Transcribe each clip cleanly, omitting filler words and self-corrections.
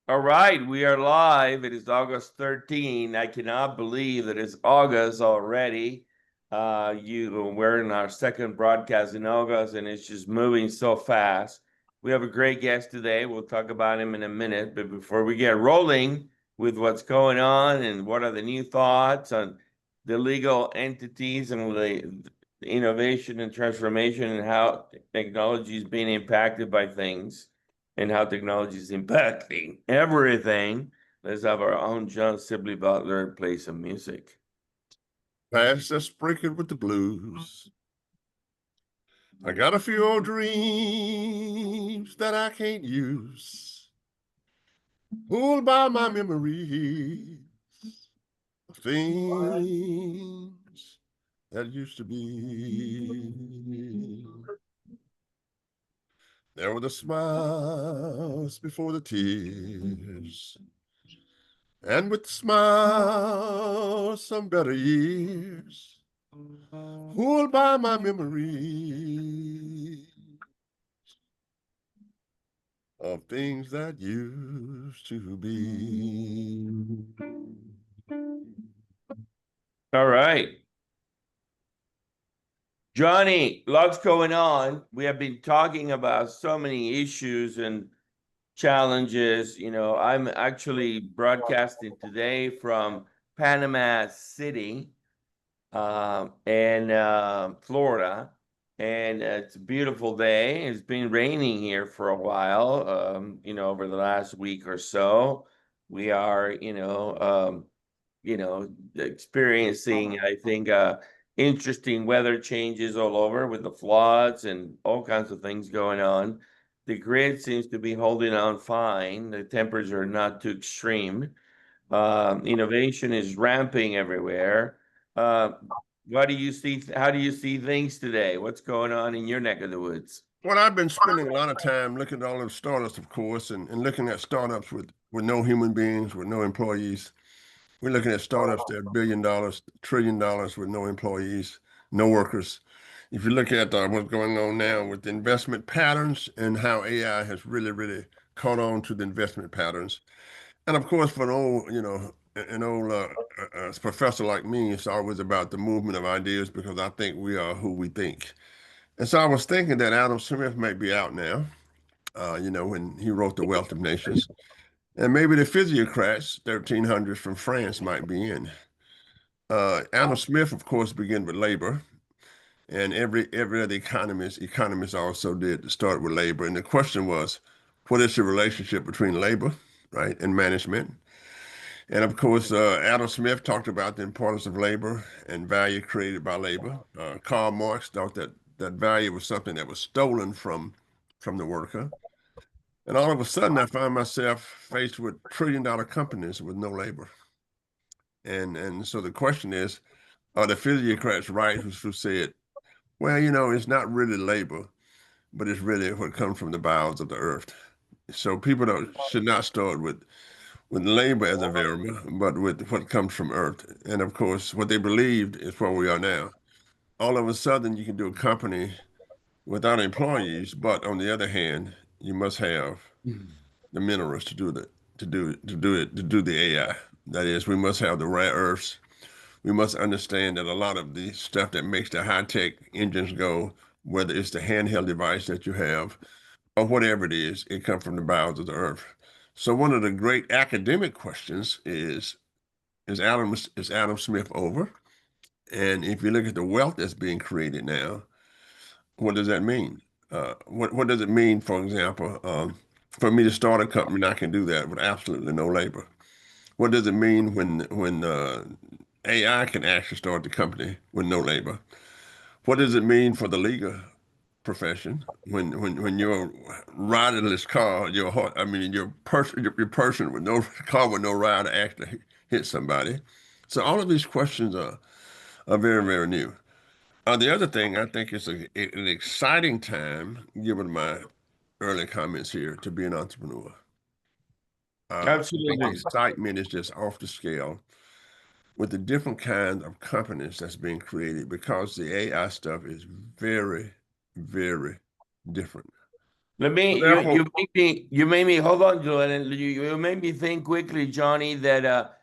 All right, we are live. It is August 13. I cannot believe that it's August already. We're in our second broadcast in August, and it's just moving so fast. We have a great guest today. We'll talk about him in a minute. But before we get rolling with what's going on and what are the new thoughts on the legal entities and the innovation and transformation and how technology is being impacted by things and how technology is impacting everything. Let's have our own John Sibley Butler play some music. Past the sprinkled with the blues. I got a few old dreams that I can't use. Pulled by my memories of things that used to be. There were the smiles before the tears. And with the smiles, some better years. Pulled by my memory of things that used to be. All right. Johnny, lots going on. We have been talking about so many issues and challenges. I'm actually broadcasting today from Panama City, in Florida, and it's a beautiful day. It's been raining here for a while, over the last week or so. We are, experiencing, I think, interesting weather changes all over with the floods and all kinds of things going on. The grid seems to be holding on fine. The temperatures are not too extreme. Innovation is ramping everywhere. Uh, what do you see? How do you see things today? What's going on in your neck of the woods? Well, I've been spending a lot of time looking at all those startups, of course, and looking at startups with no human beings, with no employees. We're looking at startups that are $1 billion, $1 trillion with no employees, no workers. If you look at what's going on now with the investment patterns and how AI has really, really caught on to the investment patterns. And of course, for an old professor like me, it's always about the movement of ideas because I think we are who we think. And so I was thinking that Adam Smith might be out now, when he wrote The Wealth of Nations. And maybe the physiocrats, 1300s from France, might be in. Adam Smith, of course, began with labor, and every other economist also did start with labor. And the question was, what is the relationship between labor, right, and management? And of course, Adam Smith talked about the importance of labor and value created by labor. Karl Marx thought that value was something that was stolen from the worker. And all of a sudden, I found myself faced with trillion-dollar companies with no labor. And so the question is, are the physiocrats right who said, well, it's not really labor, but it's really what comes from the bowels of the earth. So people should not start with labor as a variable, but with what comes from earth. And of course, what they believed is where we are now. All of a sudden, you can do a company without employees, but on the other hand, you must have the minerals to do the AI. That is, we must have the rare earths. We must understand that a lot of the stuff that makes the high-tech engines go, whether it's the handheld device that you have or whatever it is, it comes from the bowels of the earth. So one of the great academic questions is Adam Smith over? And if you look at the wealth that's being created now, what does that mean? What does it mean, for example, for me to start a company, and I can do that with absolutely no labor? What does it mean when AI can actually start the company with no labor? What does it mean for the legal profession when your riderless car, your person with no car with no rider actually hit somebody? So all of these questions are very, very new. The other thing I think is an exciting time, given my early comments here, to be an entrepreneur. I think the Absolutely. excitement is just off the scale with the different kinds of companies that's being created because the AI stuff is very, very different. Let me, Therefore, you made me, hold on, Julian. You made me think quickly, Johnny, that,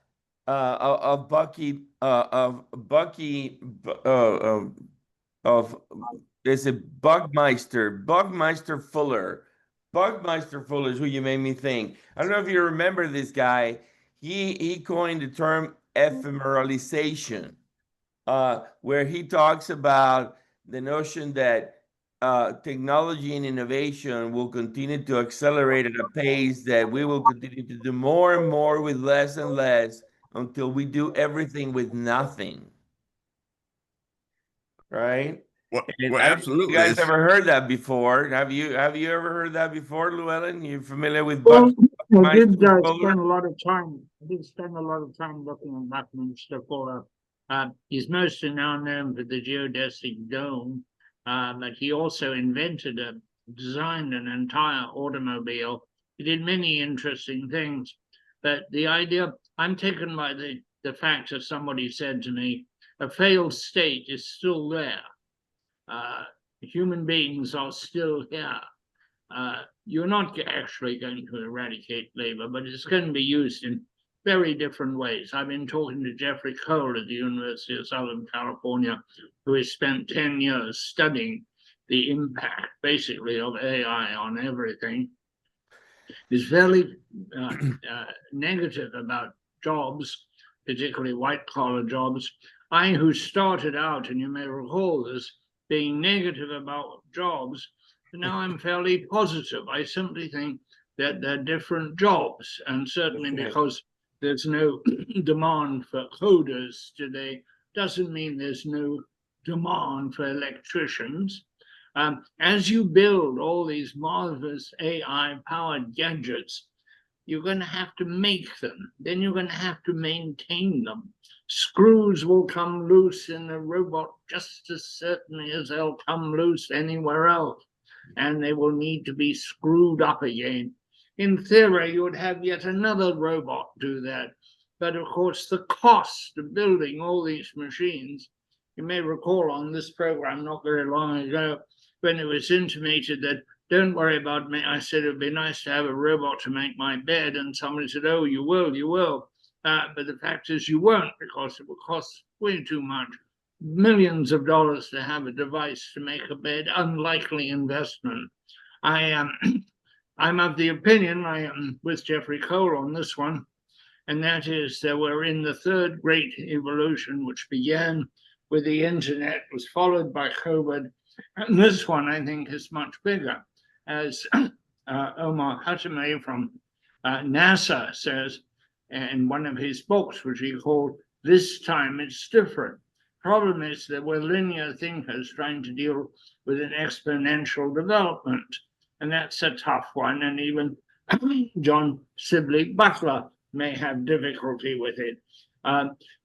of Bucky, of, is it Bugmeister Fuller. Bugmeister Fuller is who you made me think. I don't know if you remember this guy. He coined the term ephemeralization, where he talks about the notion that technology and innovation will continue to accelerate at a pace that we will continue to do more and more with less and less until we do everything with nothing, right? And well, I don't know if you absolutely. guys ever heard that before. Have you ever heard that before, Llewellyn? You familiar with Well, Buckminster Fuller? I did spend a lot of time looking at Buckminster Fuller. He's mostly now known for the geodesic dome, but he also designed an entire automobile. He did many interesting things. But the idea, I'm taken by the fact that somebody said to me, a failed state is still there. Human beings are still here. You're not actually going to eradicate labor, but it's going to be used in very different ways. I've been talking to Jeffrey Cole at the University of Southern California, who has spent 10 years studying the impact, basically, of AI on everything. He's fairly negative about jobs, particularly white-collar jobs. I, who started out, and you may recall this, being negative about jobs, now I'm fairly positive. I simply think that they're different jobs, and certainly because there's no demand for coders today, doesn't mean there's no demand for electricians. As you build all these marvelous AI-powered gadgets, you're going to have to make them. Then you're going to have to maintain them. Screws will come loose in a robot just as certainly as they'll come loose anywhere else, and they will need to be screwed up again. In theory, you would have yet another robot do that. But of course, the cost of building all these machines, you may recall on this program not very long ago, when it was intimated that don't worry about me. I said, it'd be nice to have a robot to make my bed. And somebody said, oh, you will, you will. But the fact is you won't, because it will cost way too much. Millions of dollars to have a device to make a bed, unlikely investment. I'm of the opinion, I am with Jeffrey Cole on this one, and that is that we're in the third great evolution, which began with the internet, was followed by COVID. And this one, I think, is much bigger. As Omar Khatami from NASA says in one of his books, which he called This Time It's Different. Problem is that we're linear thinkers trying to deal with an exponential development. And that's a tough one. And even John Sibley Butler may have difficulty with it.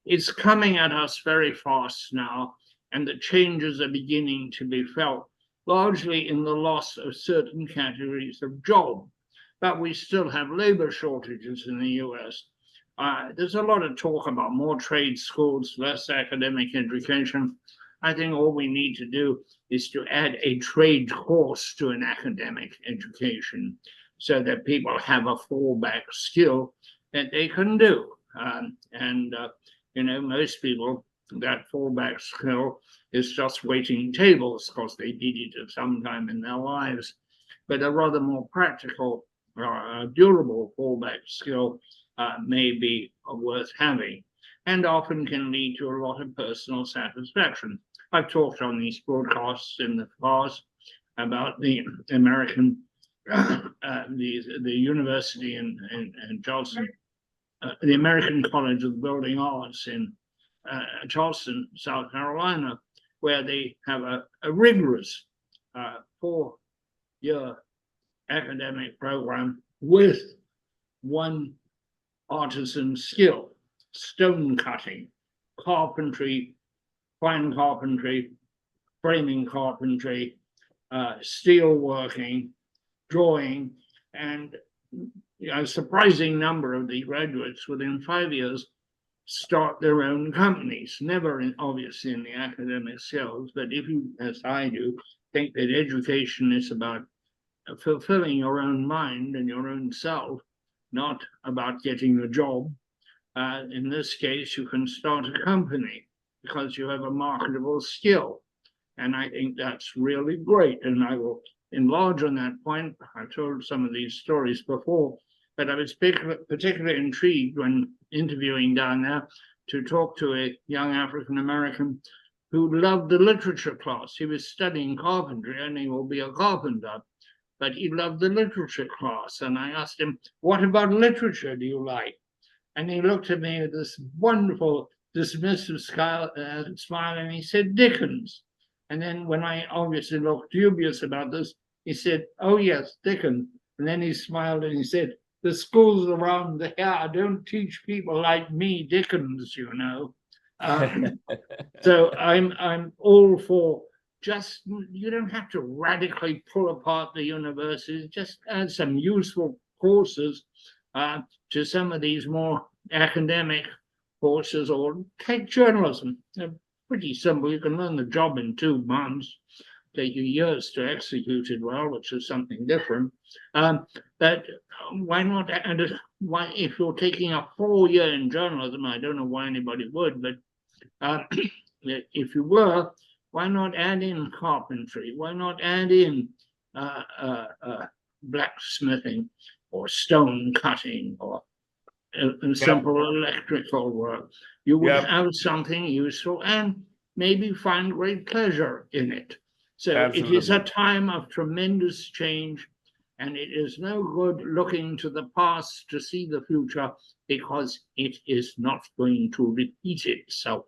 It's coming at us very fast now, and the changes are beginning to be felt, largely in the loss of certain categories of job. But we still have labor shortages in the US. There's a lot of talk about more trade schools, less academic education. I think all we need to do is to add a trade course to an academic education so that people have a fallback skill that they can do. Most people, that fallback skill is just waiting tables because they did it at some time in their lives. But a rather more practical, durable fallback skill may be worth having, and often can lead to a lot of personal satisfaction. I've talked on these broadcasts in the past about the American, the university in Charleston, the American College of Building Arts in Charleston, South Carolina, where they have a rigorous 4-year academic program with one artisan skill: stone cutting, carpentry, fine carpentry, framing carpentry, steel working, drawing, and a surprising number of the graduates within 5 years start their own companies, never obviously in the academic skills, but if you, as I do, think that education is about fulfilling your own mind and your own self, not about getting a job. In this case, you can start a company because you have a marketable skill. And I think that's really great. And I will enlarge on that point. I told some of these stories before, but I was particularly intrigued when interviewing down there to talk to a young African American who loved the literature class. He was studying carpentry and he will be a carpenter, but he loved the literature class. And I asked him, what about literature do you like? And he looked at me with this wonderful dismissive smile and he said, Dickens. And then when I obviously looked dubious about this, he said, oh yes, Dickens. And then he smiled and he said, the schools around here don't teach people like me Dickens, you know. So I'm all for just, you don't have to radically pull apart the universities, just add some useful courses to some of these more academic courses, or take journalism. They're pretty simple. You can learn the job in 2 months, take you years to execute it well, which is something different. But why not? And why, if you're taking a 4-year in journalism, I don't know why anybody would, but if you were, why not add in carpentry? Why not add in blacksmithing or stone cutting or simple electrical work? You would have something useful and maybe find great pleasure in it. So it is a time of tremendous change, and it is no good looking to the past to see the future, because it is not going to repeat itself.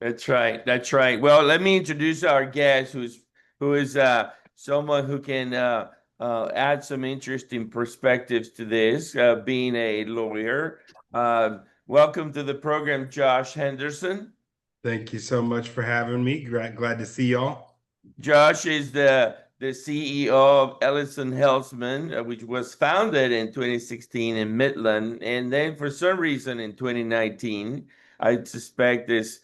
That's right. That's right. Well, let me introduce our guest, who is someone who can add some interesting perspectives to this, being a lawyer. Welcome to the program, Josh Henderson. Thank you so much for having me. Glad to see y'all. Josh is the CEO of Ellison Helmsman, which was founded in 2016 in Midland, and then for some reason in 2019, I suspect this,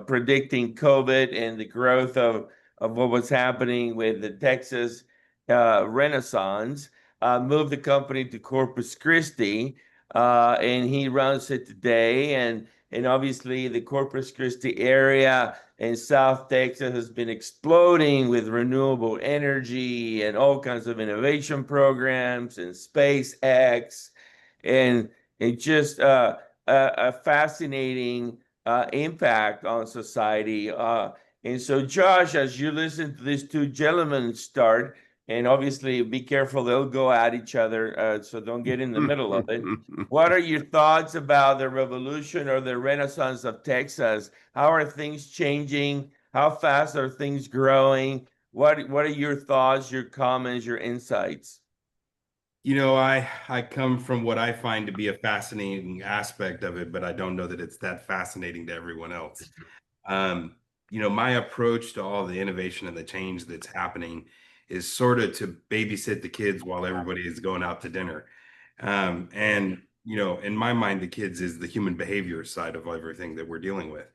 predicting COVID and the growth of what was happening with the Texas Renaissance, moved the company to Corpus Christi, and he runs it today. And obviously the Corpus Christi area in South Texas has been exploding with renewable energy and all kinds of innovation programs and SpaceX, and it's just a fascinating impact on society. And so, Josh, as you listen to these 2 gentlemen start, and obviously be careful, they'll go at each other, so don't get in the middle of it. What are your thoughts about the revolution or the Renaissance of Texas? How are things changing? How fast are things growing? What are your thoughts, your comments, your insights? I come from what I find to be a fascinating aspect of it, but I don't know that it's that fascinating to everyone else. My approach to all the innovation and the change that's happening is sort of to babysit the kids while everybody is going out to dinner. In my mind, the kids is the human behavior side of everything that we're dealing with.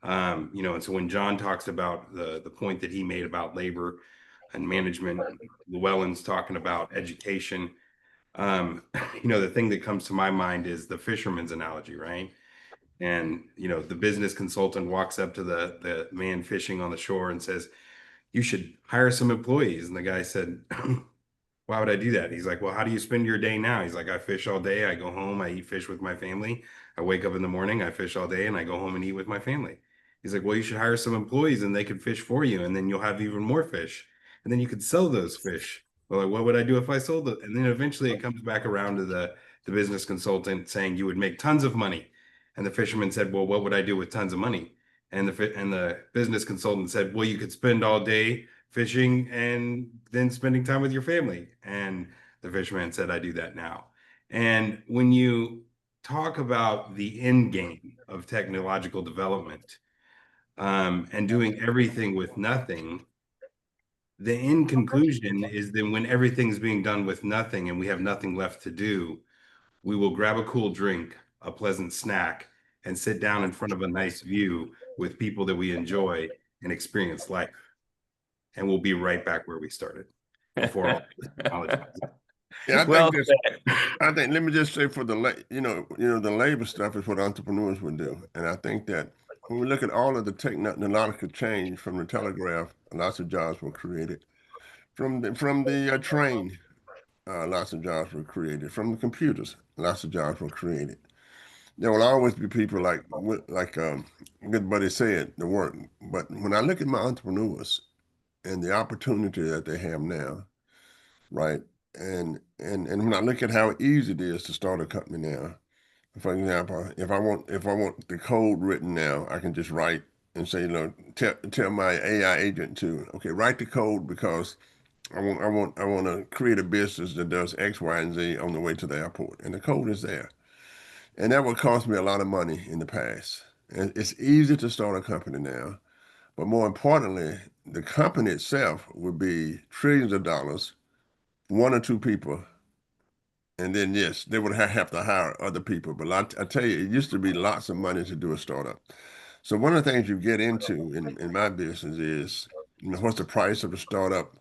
And so when John talks about the point that he made about labor and management, Llewellyn's talking about education. The thing that comes to my mind is the fisherman's analogy, right? And, the business consultant walks up to the man fishing on the shore and says, you should hire some employees. And the guy said, why would I do that? He's like, well, how do you spend your day now? He's like, I fish all day. I go home, I eat fish with my family. I wake up in the morning, I fish all day, and I go home and eat with my family. He's like, well, you should hire some employees and they could fish for you. And then you'll have even more fish. And then you could sell those fish. Well, like, what would I do if I sold it? And then eventually it comes back around to the business consultant saying you would make tons of money. And the fisherman said, well, what would I do with tons of money? And the business consultant said, well, you could spend all day fishing and then spending time with your family. And the fisherman said, I do that now. And when you talk about the end game of technological development and doing everything with nothing, the end conclusion is that when everything's being done with nothing and we have nothing left to do, we will grab a cool drink, a pleasant snack, and sit down in front of a nice view with people that we enjoy and experience life. And we'll be right back where we started. before all this technology. Yeah, I Well think this. said. I think let me just say for the the labor stuff is what entrepreneurs would do, and I think that when we look at all of the technological change from the telegraph, lots of jobs were created. From the train, lots of jobs were created. From the computers, lots of jobs were created. There will always be people like good buddy said, the work. But when I look at my entrepreneurs and the opportunity that they have now, right? And when I look at how easy it is to start a company now, for example, if I want the code written now, I can just write and say, tell my AI agent to write the code because I want to create a business that does X, Y, and Z on the way to the airport, and the code is there. And that would cost me a lot of money in the past. And it's easy to start a company now, but more importantly, the company itself would be trillions of dollars, one or two people, and then yes, they would have to hire other people. But I tell you, it used to be lots of money to do a startup. So one of the things you get into in my business is, what's the price of a startup?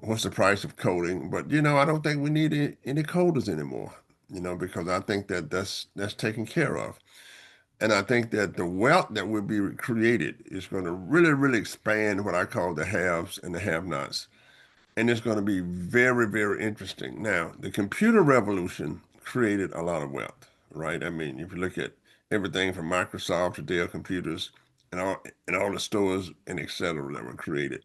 What's the price of coding? But I don't think we need any coders anymore. Because I think that that's taken care of. And I think that the wealth that will be created is going to really, really expand what I call the haves and the have-nots. And it's going to be very, very interesting. Now, the computer revolution created a lot of wealth, right? I mean, if you look at everything from Microsoft to Dell computers and all the stores and et cetera that were created.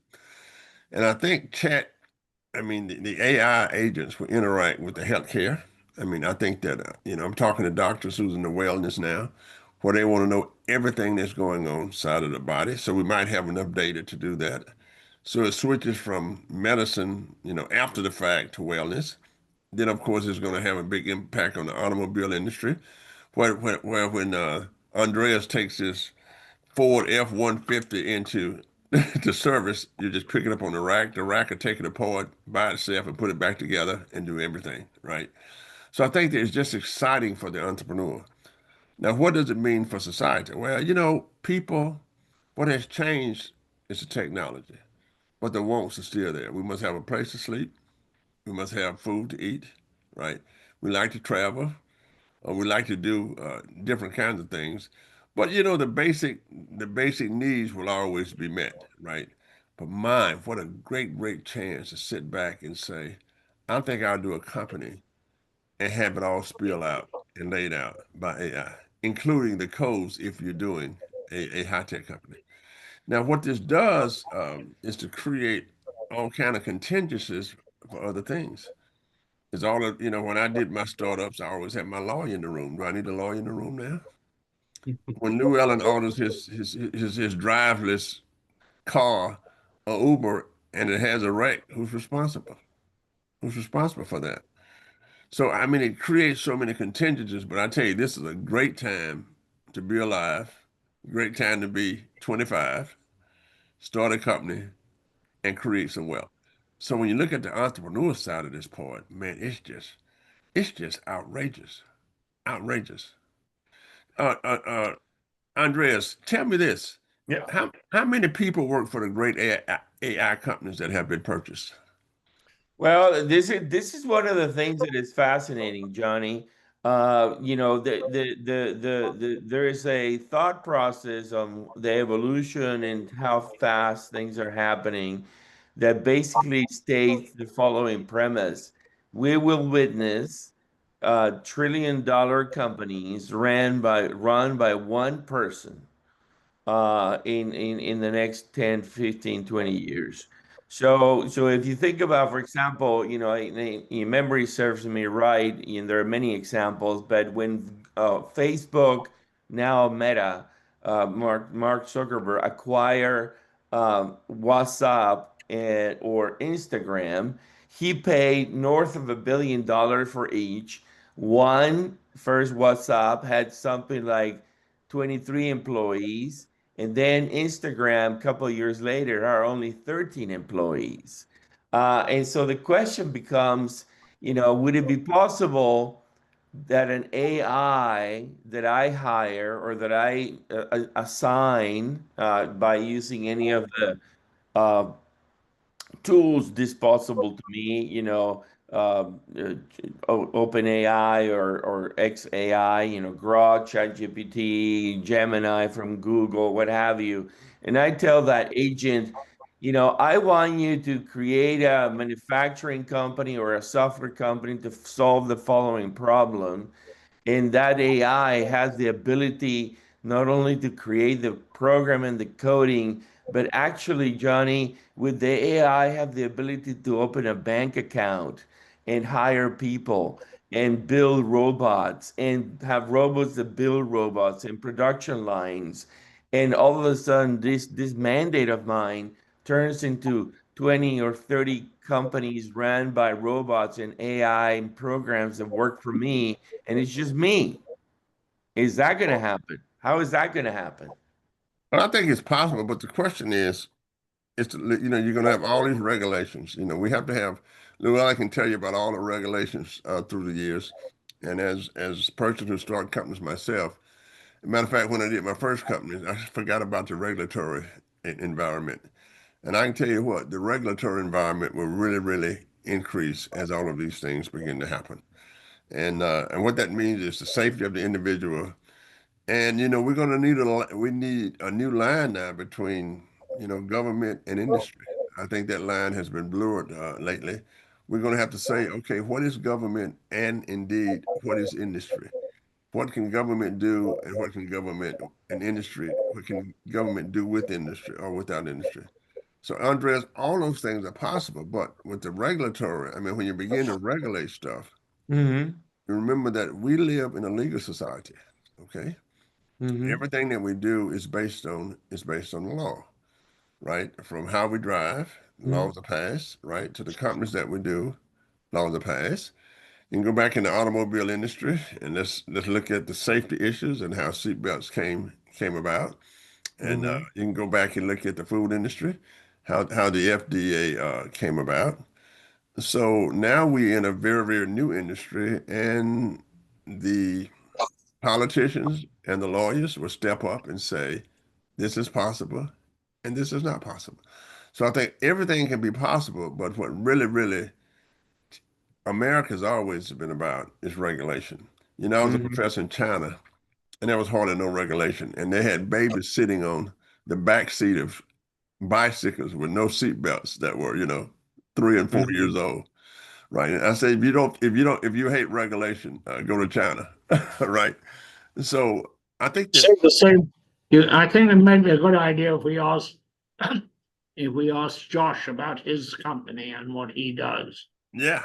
And I think the AI agents will interact with the healthcare. I mean, I think that, I'm talking to doctors who's in the wellness now, where they want to know everything that's going on inside of the body. So we might have enough data to do that. So it switches from medicine, after the fact to wellness. Then, of course, it's going to have a big impact on the automobile industry, where when Andreas takes his Ford F-150 into to service, you just pick it up on the rack. The rack will take it apart by itself and put it back together and do everything, right? So I think that it's just exciting for the entrepreneur. Now, what does it mean for society? Well, people, what has changed is the technology, but the wants are still there. We must have a place to sleep. We must have food to eat, right? We like to travel, or we like to do different kinds of things. But the basic needs will always be met, right? But mine, what a great, great chance to sit back and say, I think I'll do a company and have it all spilled out and laid out by AI, including the codes if you're doing a high-tech company. Now, what this does is to create all kind of contingencies for other things. It's all of, when I did my startups, I always had my lawyer in the room. Do I need a lawyer in the room now? When Llewellyn orders his driveless car or Uber and it has a wreck, who's responsible? Who's responsible for that? So, I mean, it creates so many contingencies, but I tell you, this is a great time to be alive, great time to be 25, start a company, and create some wealth. So when you look at the entrepreneur side of this part, man, it's just outrageous, outrageous. Andreas, tell me this: Yeah. how many people work for the great AI companies that have been purchased? Well, this is one of the things that is fascinating, Johnny. There is a thought process on the evolution and how fast things are happening that basically states the following premise. We will witness trillion-dollar companies run by one person in the next 10, 15, 20 years. So if you think about, for example, your memory serves me right, and there are many examples, but when Facebook, now Meta, Mark Zuckerberg acquire WhatsApp or Instagram, he paid north of $1 billion for each. One first WhatsApp had something like 23 employees, and then Instagram, a couple of years later, are only 13 employees. And so the question becomes, would it be possible that an AI that I hire or that I assign by using any of the uh, tools disposable to me, you know, OpenAI or XAI, you know, Grok, ChatGPT, Gemini from Google, what have you. And I tell that agent, you know, I want you to create a manufacturing company or a software company to solve the following problem. And that AI has the ability not only to create the program and the coding, but actually, Johnny, with the AI, have the ability to open a bank account and hire people and build robots and have robots that build robots and production lines. And all of a sudden, this mandate of mine turns into 20 or 30 companies ran by robots and AI and programs that work for me, and it's just me. Is that going to happen? How is that going to happen? Well, I think it's possible, but the question is, you're going to have all these regulations. You know, we have to have. Lou, I can tell you about all the regulations through the years, and as a person who started companies myself. As a matter of fact, when I did my first company, I forgot about the regulatory environment. And I can tell you what, the regulatory environment will really, really increase as all of these things begin to happen. And what that means is the safety of the individual. And we're going to we need a new line now between government and industry. I think that line has been blurred lately. We're going to have to say, okay, what is government and indeed what is industry? What can government do and what can government and industry, what can government do with industry or without industry? So Andres, all those things are possible, but with the regulatory, I mean, when you begin to regulate stuff, Mm-hmm. you remember that we live in a legal society. Okay. Mm-hmm. Everything that we do is based on the law, right? From how we drive, laws are passed, right? To the companies that we do, laws are passed. You can go back in the automobile industry and let's look at the safety issues and how seatbelts came about. And Mm-hmm. you can go back and look at the food industry, how the FDA came about. So now we're in a very, very new industry, and the politicians and the lawyers will step up and say, this is possible and this is not possible. So I think everything can be possible, but what really, really America's always been about is regulation. I was a Mm-hmm. professor in China, and there was hardly no regulation, and they had babies sitting on the back seat of bicycles with no seat belts that were, 3 and 4 years Mm-hmm. old. Right. And I say, if you hate regulation, go to China. Right. So I think that, Say the same. I think it might be a good idea if we ask Josh about his company and what he does. yeah.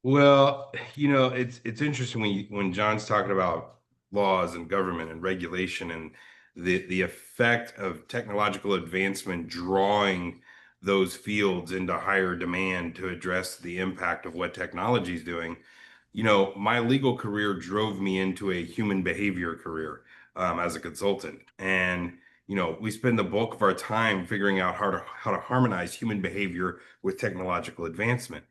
Well, it's interesting when John's talking about laws and government and regulation and the effect of technological advancement drawing those fields into higher demand to address the impact of what technology is doing. My legal career drove me into a human behavior career as a consultant, and we spend the bulk of our time figuring out how to harmonize human behavior with technological advancement.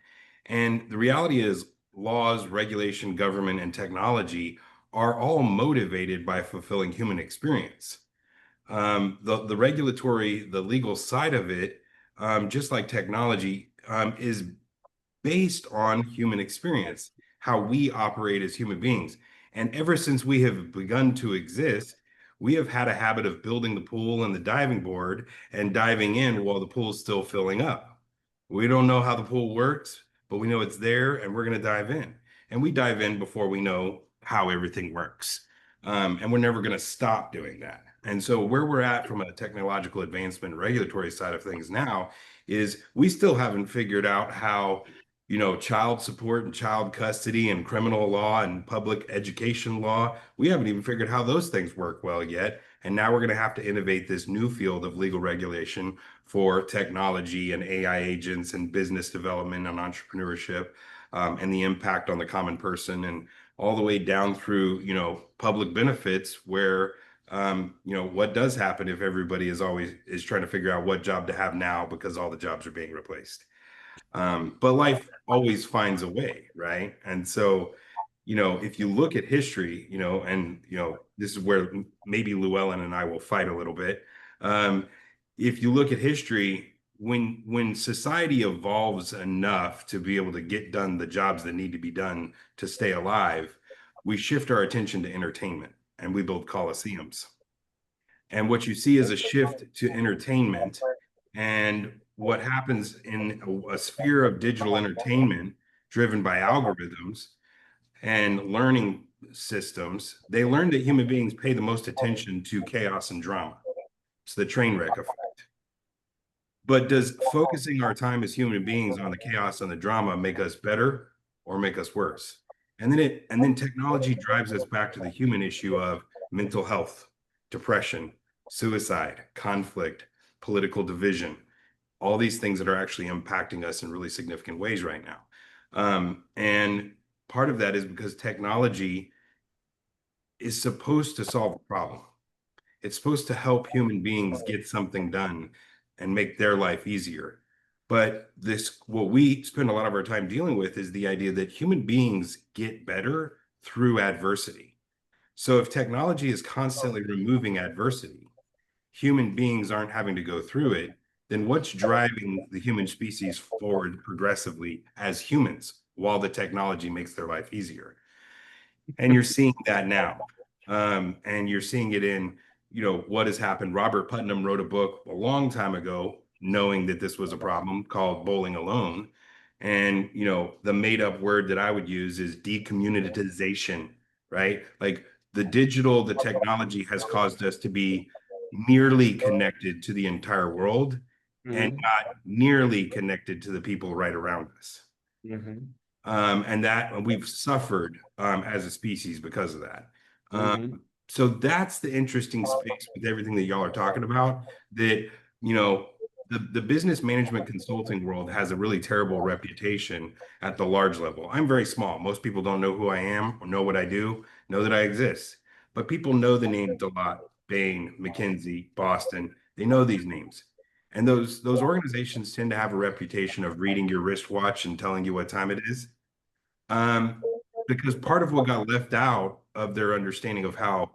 And the reality is, laws, regulation, government, and technology are all motivated by fulfilling human experience. The legal side of it, just like technology, is based on human experience, how we operate as human beings. And ever since we have begun to exist, we have had a habit of building the pool and the diving board and diving in while the pool is still filling up. We don't know how the pool works, but we know it's there and we're going to dive in. And we dive in before we know how everything works. And we're never going to stop doing that. And so, where we're at from a technological advancement regulatory side of things now is we still haven't figured out how child support and child custody and criminal law and public education law. We haven't even figured how those things work well yet. And now we're going to have to innovate this new field of legal regulation for technology and AI agents and business development and entrepreneurship, and the impact on the common person, and all the way down through, public benefits where, what does happen if everybody is trying to figure out what job to have now because all the jobs are being replaced. But life always finds a way, right? And so, if you look at history, and this is where maybe Llewellyn and I will fight a little bit. If you look at history, when society evolves enough to be able to get done the jobs that need to be done to stay alive, we shift our attention to entertainment and we build coliseums. And what you see is a shift to entertainment. And what happens in a sphere of digital entertainment driven by algorithms and learning systems, they learn that human beings pay the most attention to chaos and drama. It's the train wreck effect. But does focusing our time as human beings on the chaos and the drama make us better or make us worse? And then technology drives us back to the human issue of mental health, depression, suicide, conflict, political division, all these things that are actually impacting us in really significant ways right now. And part of that is because technology is supposed to solve a problem. It's supposed to help human beings get something done and make their life easier. But what we spend a lot of our time dealing with is the idea that human beings get better through adversity. So if technology is constantly removing adversity, human beings aren't having to go through it, then what's driving the human species forward progressively as humans while the technology makes their life easier? And you're seeing that now. And you're seeing it in, what has happened. Robert Putnam wrote a book a long time ago, knowing that this was a problem, called Bowling Alone. And, the made up word that I would use is decommunitization, right? Like the technology has caused us to be nearly connected to the entire world and not nearly connected to the people right around us. And that we've suffered as a species because of that. So that's the interesting space with everything that y'all are talking about, that, the business management consulting world has a really terrible reputation at the large level. I'm very small. Most people don't know who I am or know what I do, know that I exist. But people know the names a lot: Bain, McKinsey, Boston. They know these names. And those organizations tend to have a reputation of reading your wristwatch and telling you what time it is. Because part of what got left out of their understanding of how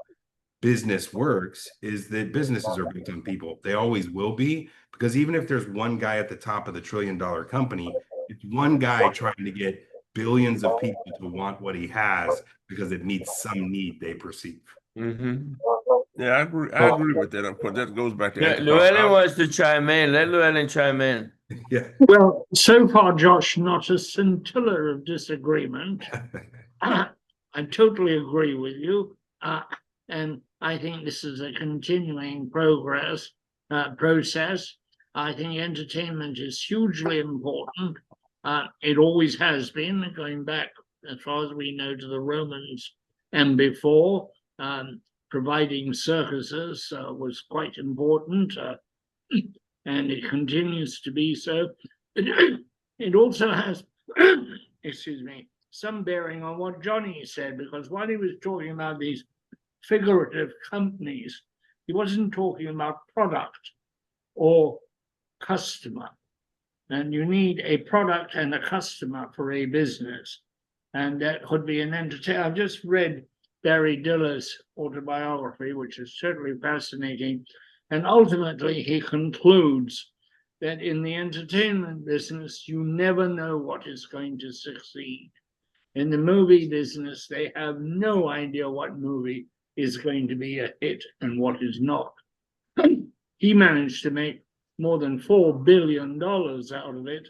business works is that businesses are built on people. They always will be, because even if there's one guy at the top of the $1 trillion company, it's one guy trying to get billions of people to want what he has because it meets some need they perceive. Yeah, I agree with that. Of course, that goes back to Llewellyn wants to chime in. Let Llewellyn chime in. Yeah. Well, so far, Josh, not a scintilla of disagreement. I totally agree with you. And I think this is a continuing process. I think entertainment is hugely important. It always has been, going back as far as we know to the Romans and before. Providing circuses was quite important, and it continues to be so. It also has, excuse me, some bearing on what Johnny said, because while he was talking about these figurative companies, he wasn't talking about product or customer. And you need a product and a customer for a business. And that could be an entertainment. I've just read Barry Diller's autobiography, which is certainly fascinating. And ultimately, he concludes that in the entertainment business, you never know what is going to succeed. In the movie business, they have no idea what movie is going to be a hit and what is not. He managed to make more than $4 billion out of it,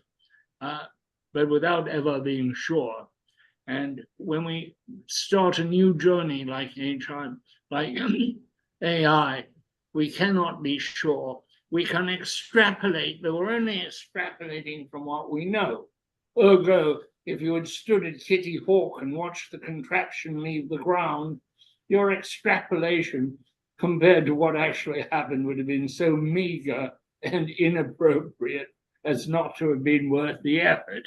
but without ever being sure. And when we start a new journey like HR, like AI, we cannot be sure. We can extrapolate, but we're only extrapolating from what we know. Ergo, if you had stood at Kitty Hawk and watched the contraption leave the ground, your extrapolation compared to what actually happened would have been so meager and inappropriate as not to have been worth the effort.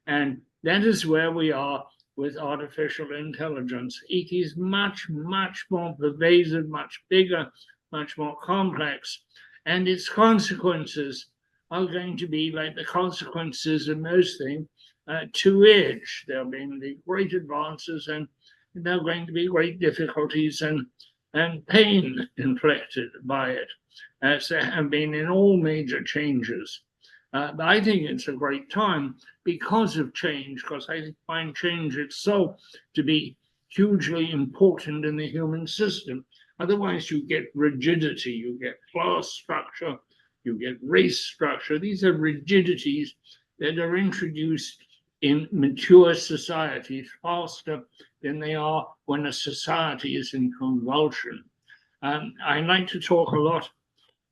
And that is where we are with artificial intelligence. It is much, much more pervasive, much bigger, much more complex, and its consequences are going to be like the consequences of most things, two-edged. There have been the great advances, and there are going to be great difficulties and pain inflicted by it, as there have been in all major changes. But I think it's a great time because of change, because I find change itself to be hugely important in the human system. Otherwise, you get rigidity, you get class structure, you get race structure. These are rigidities that are introduced in mature societies faster than they are when a society is in convulsion. I like to talk a lot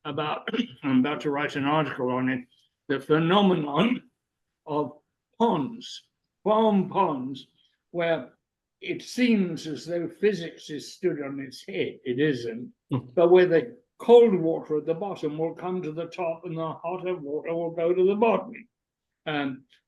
about, I'm about to write an article on it, the phenomenon of ponds, farm ponds, where it seems as though physics is stood on its head. It isn't, but where the cold water at the bottom will come to the top and the hotter water will go to the bottom.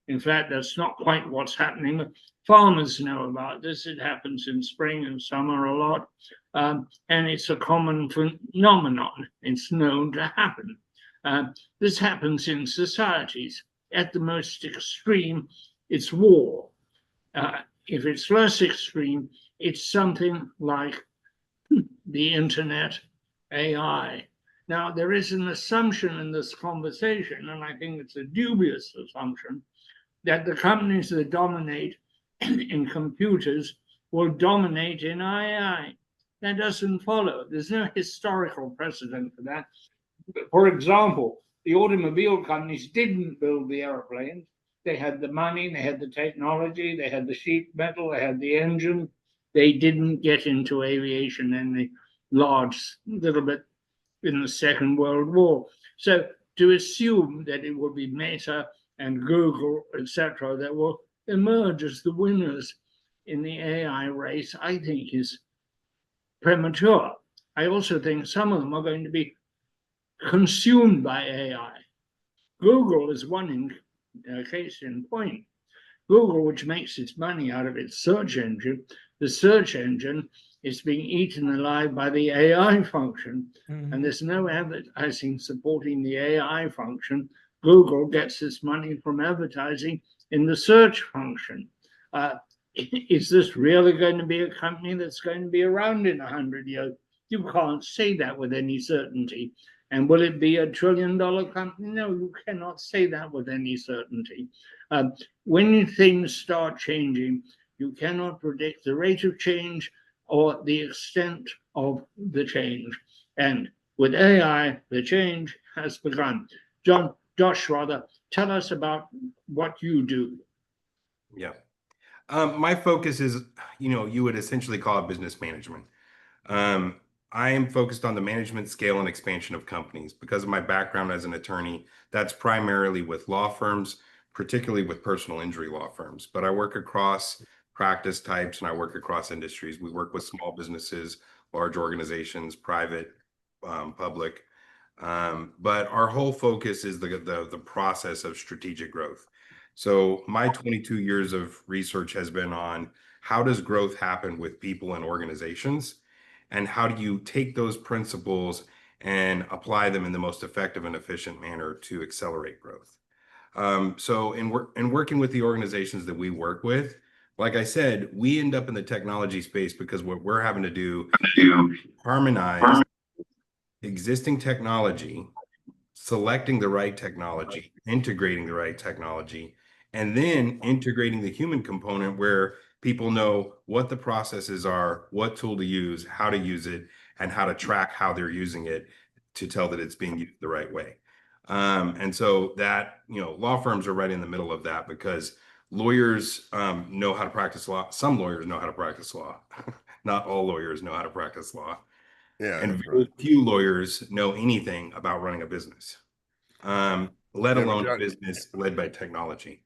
In fact, that's not quite what's happening. Farmers know about this. It happens in spring and summer a lot, and it's a common phenomenon. It's known to happen. This happens in societies. At the most extreme, it's war. If it's less extreme, it's something like the internet, AI. Now, there is an assumption in this conversation, and I think it's a dubious assumption, that the companies that dominate in computers will dominate in AI. That doesn't follow. There's no historical precedent for that. For example, the automobile companies didn't build the airplanes. They had the money, they had the technology, they had the sheet metal, they had the engine. They didn't get into aviation in the large little bit in the Second World War. So to assume that it will be Meta and Google, etc., that will emerge as the winners in the AI race, I think is premature. I also think some of them are going to be consumed by AI. Google is one case in point. Google, which makes its money out of its search engine, the search engine is being eaten alive by the AI function, and there's no advertising supporting the AI function. Google gets its money from advertising in the search function. Is this really going to be a company that's going to be around in 100 years? You can't say that with any certainty. And will it be $1 trillion company? No, you cannot say that with any certainty. When things start changing, you cannot predict the rate of change or the extent of the change. And with AI, the change has begun. Josh, rather, tell us about what you do. Yeah. My focus is, you would essentially call it business management. I am focused on the management, scale, and expansion of companies. Because of my background as an attorney, that's primarily with law firms, particularly with personal injury law firms. But I work across practice types and I work across industries. We work with small businesses, large organizations, private, public. But our whole focus is the process of strategic growth. So my 22 years of research has been on how does growth happen with people and organizations, and how do you take those principles and apply them in the most effective and efficient manner to accelerate growth. So in working with the organizations that we work with, like I said, we end up in the technology space because what we're having to do is harmonize existing technology, selecting the right technology, integrating the right technology, and then integrating the human component where people know what the processes are, what tool to use, how to use it, and how to track how they're using it to tell that it's being used the right way. And so that, law firms are right in the middle of that because lawyers know how to practice law. Some lawyers know how to practice law. Not all lawyers know how to practice law. Yeah, and very few lawyers know anything about running a business, let alone a business led by technology.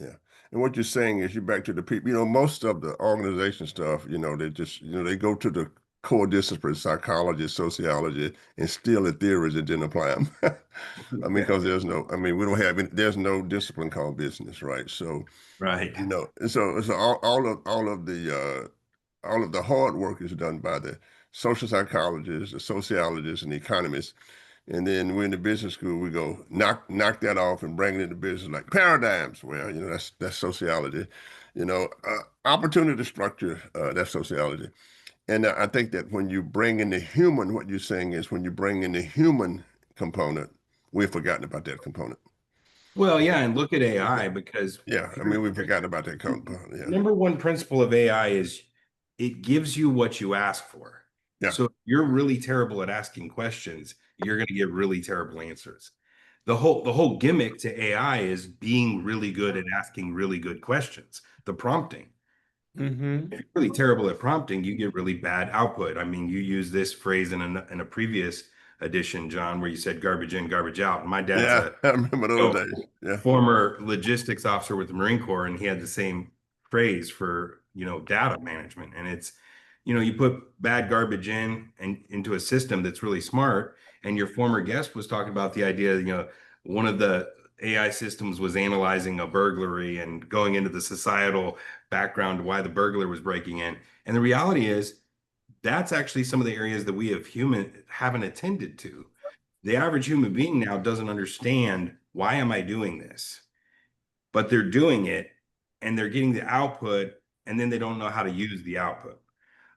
Yeah. And what you're saying is you're back to the people, most of the organization stuff, they just, they go to the core disciplines, psychology, sociology, and steal the theories and then apply them. I mean, because there's no discipline called business, right? So, right. So all of the hard work is done by the social psychologists, the sociologists, and the economists. And then we're in the business school, we go knock that off and bring it into business like paradigms. Well, that's sociology, opportunity structure, that's sociology. And I think that when you bring in the human, what you're saying is when you bring in the human component, we've forgotten about that component. Well, yeah, and look at AI because Yeah, I mean, we forgot about that component. Yeah, number one principle of AI is it gives you what you ask for. Yeah. So if you're really terrible at asking questions, you're going to get really terrible answers. The whole gimmick to AI is being really good at asking really good questions, the prompting. Mm-hmm. If you're really terrible at prompting, you get really bad output. I mean, you use this phrase in a previous edition, John, where you said garbage in, garbage out. My dad's yeah, I remember those so, days. Yeah, former logistics officer with the Marine Corps, and he had the same phrase for, data management. And it's, you put bad garbage in and into a system that's really smart. And your former guest was talking about the idea, one of the AI systems was analyzing a burglary and going into the societal background why the burglar was breaking in. And the reality is that's actually some of the areas that we haven't attended to. The average human being now doesn't understand, why am I doing this? But they're doing it and they're getting the output, and then they don't know how to use the output.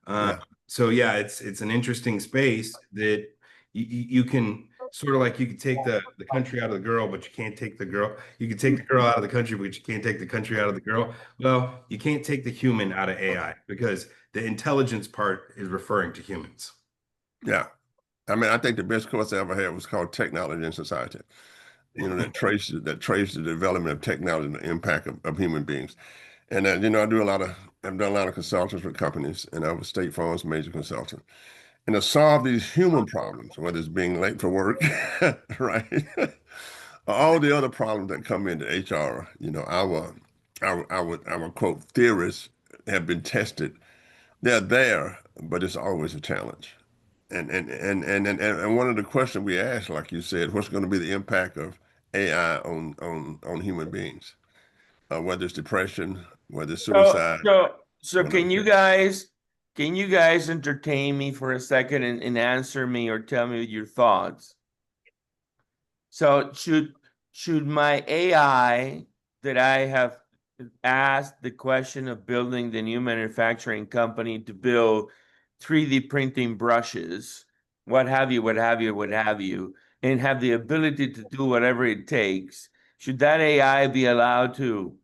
yeah, So yeah, it's an interesting space that you can sort of like, you could take the country out of the girl, but you can't take the girl. You can take the girl out of the country, but you can't take the country out of the girl. Well, you can't take the human out of AI because the intelligence part is referring to humans. yeah. I mean, I think the best course I ever had was called Technology in Society. That traces the development of technology and the impact of human beings. And I've done a lot of consultants for companies, and I was State Farm's major consultant. And to solve these human problems, whether it's being late for work, right, all the other problems that come into HR, our quote theorists have been tested. They're there, but it's always a challenge. And one of the questions we asked, like you said, what's going to be the impact of AI on human beings? Whether it's depression, whether it's So, suicide. so can you guys entertain me for a second and answer me or tell me your thoughts? So should my AI that I have asked the question of building the new manufacturing company to build 3D printing brushes, what have you, and have the ability to do whatever it takes, should that AI be allowed to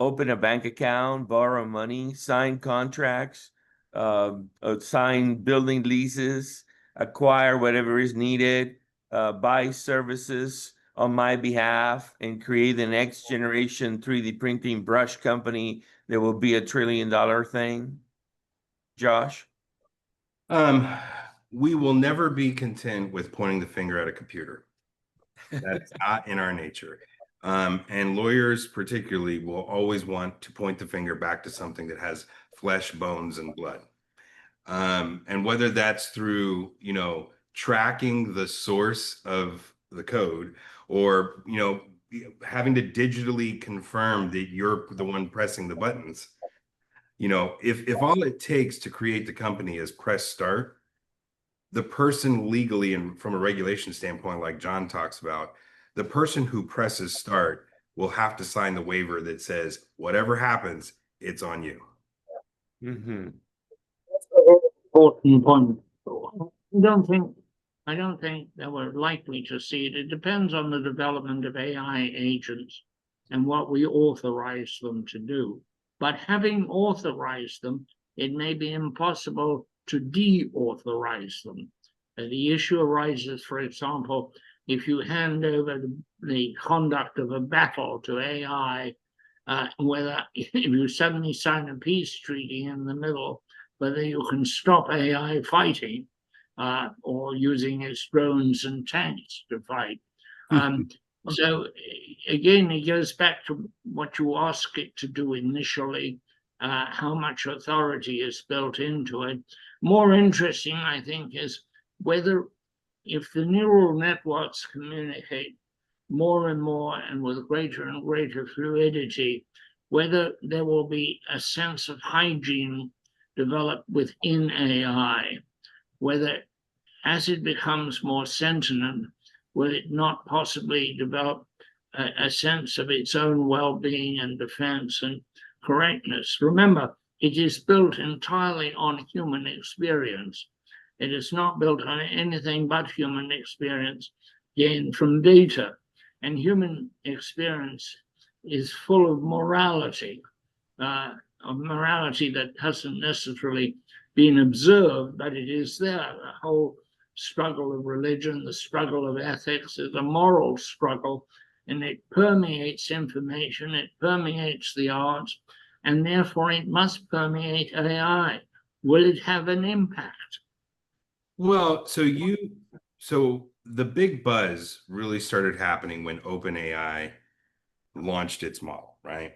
open a bank account, borrow money, sign contracts, sign building leases, acquire whatever is needed, buy services on my behalf, and create the next generation 3D printing brush company that will be $1 trillion thing? Josh? We will never be content with pointing the finger at a computer. That's not in our nature. And lawyers particularly will always want to point the finger back to something that has flesh, bones, and blood. And whether that's through, tracking the source of the code, or, having to digitally confirm that you're the one pressing the buttons. If all it takes to create the company is press start, the person legally, and from a regulation standpoint, like John talks about, the person who presses start will have to sign the waiver that says, whatever happens, it's on you. Mm-hmm. Important point. I don't think that we're likely to see it. It depends on the development of AI agents and what we authorize them to do. But having authorized them, it may be impossible to deauthorize them. The issue arises, for example, if you hand over the conduct of a battle to AI, whether if you suddenly sign a peace treaty in the middle, whether you can stop AI fighting or using its drones and tanks to fight. So again, it goes back to what you ask it to do initially, how much authority is built into it. More interesting, I think, is whether if the neural networks communicate more and more and with greater and greater fluidity, whether there will be a sense of hygiene developed within AI, whether as it becomes more sentient, will it not possibly develop a sense of its own well-being and defense and correctness? Remember, it is built entirely on human experience. It is not built on anything but human experience gained from data. and human experience is full of morality that hasn't necessarily been observed, but it is there. The whole struggle of religion, the struggle of ethics is a moral struggle, and it permeates information, it permeates the arts, and therefore it must permeate AI. Will it have an impact? Well, so the big buzz really started happening when OpenAI launched its model, right?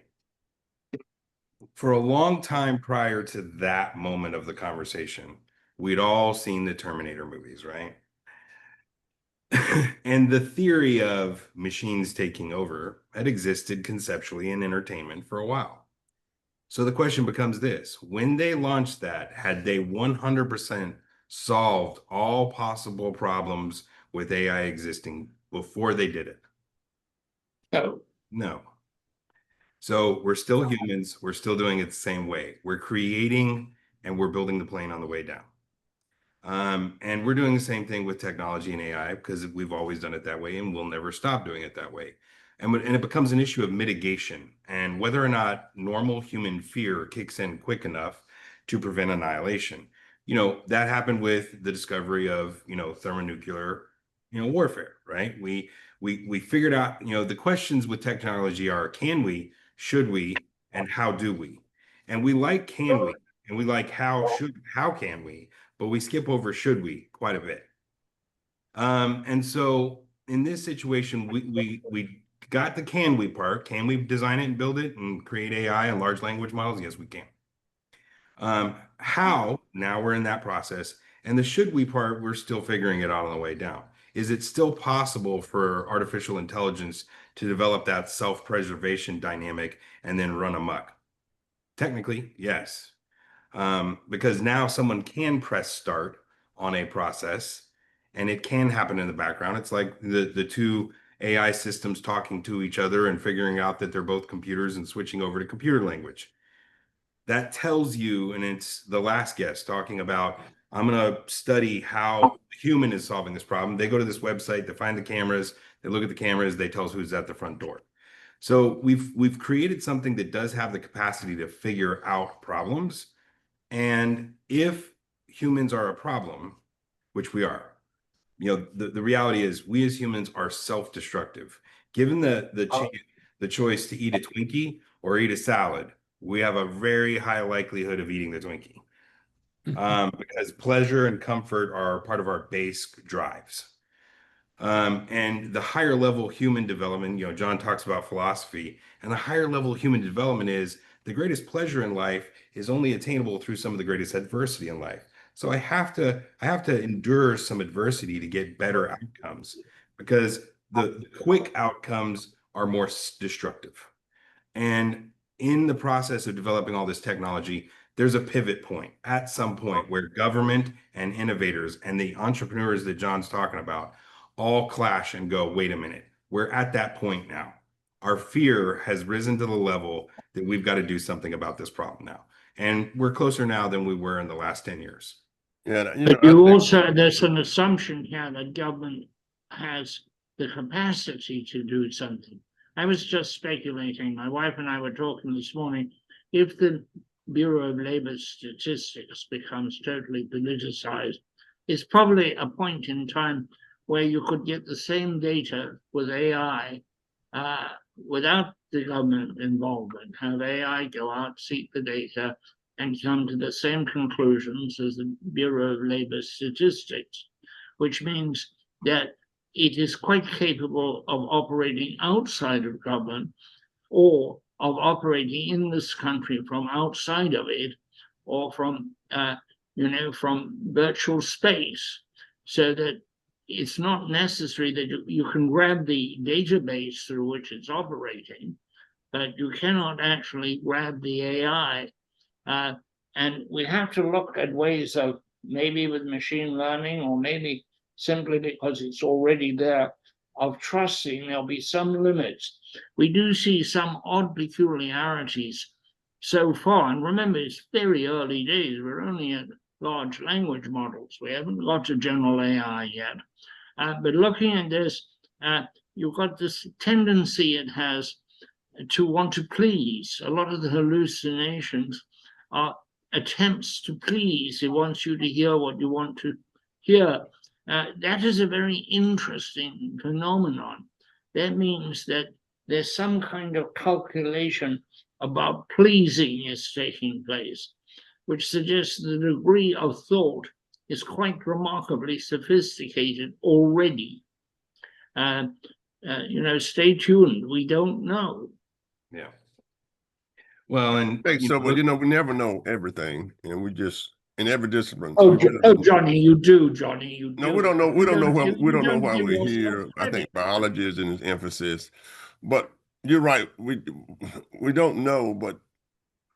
For a long time prior to that moment of the conversation, we'd all seen the Terminator movies, right? And the theory of machines taking over had existed conceptually in entertainment for a while. So the question becomes this: when they launched that, had they 100% solved all possible problems with AI existing before they did it? No. No. So we're still humans. We're still doing it the same way. We're creating and we're building the plane on the way down. And we're doing the same thing with technology and AI because we've always done it that way and we'll never stop doing it that way. And it becomes an issue of mitigation and whether or not normal human fear kicks in quick enough to prevent annihilation. You know, that happened with the discovery of, thermonuclear, warfare, right? We figured out, the questions with technology are, can we, should we, and how do we? And we like can we, and we like how can we, but we skip over should we quite a bit. And so in this situation, we got the can we part. Can we design it and build it and create AI and large language models? Yes, we can. How, now we're in that process. And the should we part, we're still figuring it out on the way down. Is it still possible for artificial intelligence to develop that self-preservation dynamic and then run amok? Technically, yes. Because now someone can press start on a process and it can happen in the background. It's like the two AI systems talking to each other and figuring out that they're both computers and switching over to computer language. That tells you, and it's the last guest talking about, I'm going to study how the human is solving this problem. They go to this website, they find the cameras, they look at the cameras, they tell us who's at the front door. So we've created something that does have the capacity to figure out problems. And if humans are a problem, which we are, the reality is we as humans are self-destructive. Given the choice to eat a Twinkie or eat a salad, we have a very high likelihood of eating the Twinkie. Because pleasure and comfort are part of our base drives. And the higher level human development, John talks about philosophy, and the higher level human development is the greatest pleasure in life is only attainable through some of the greatest adversity in life. So I have to endure some adversity to get better outcomes because the quick outcomes are more destructive. And in the process of developing all this technology, there's a pivot point at some point where government and innovators and the entrepreneurs that John's talking about all clash and go, wait a minute, we're at that point now. Our fear has risen to the level that we've got to do something about this problem now. And we're closer now than we were in the last 10 years. Yeah, But there's an assumption here that government has the capacity to do something. I was just speculating. My wife and I were talking this morning. If the Bureau of Labor Statistics becomes totally politicized, it's probably a point in time where you could get the same data with AI without the government involvement, have AI go out, seek the data, and come to the same conclusions as the Bureau of Labor Statistics, which means that it is quite capable of operating outside of government or of operating in this country from outside of it or from, from virtual space, so that it's not necessary that you can grab the database through which it's operating, but you cannot actually grab the AI. And we have to look at ways of, maybe with machine learning, or maybe simply because it's already there, of trusting there'll be some limits. We do see some odd peculiarities so far. And remember, it's very early days. We're only at large language models. We haven't got to general AI yet. But looking at this, you've got this tendency it has to want to please. A lot of the hallucinations are attempts to please. It wants you to hear what you want to hear. That is a very interesting phenomenon. That means that there's some kind of calculation about pleasing is taking place, which suggests the degree of thought is quite remarkably sophisticated already. Stay tuned. We don't know. Yeah. Well, and I think so, but we never know everything, and we just in every discipline. Oh, Johnny, you do, Johnny. You do. No, we don't know. We don't know why. We don't know why give we're yourself here. I think credit. biology is in its emphasis, but you're right. We don't know, but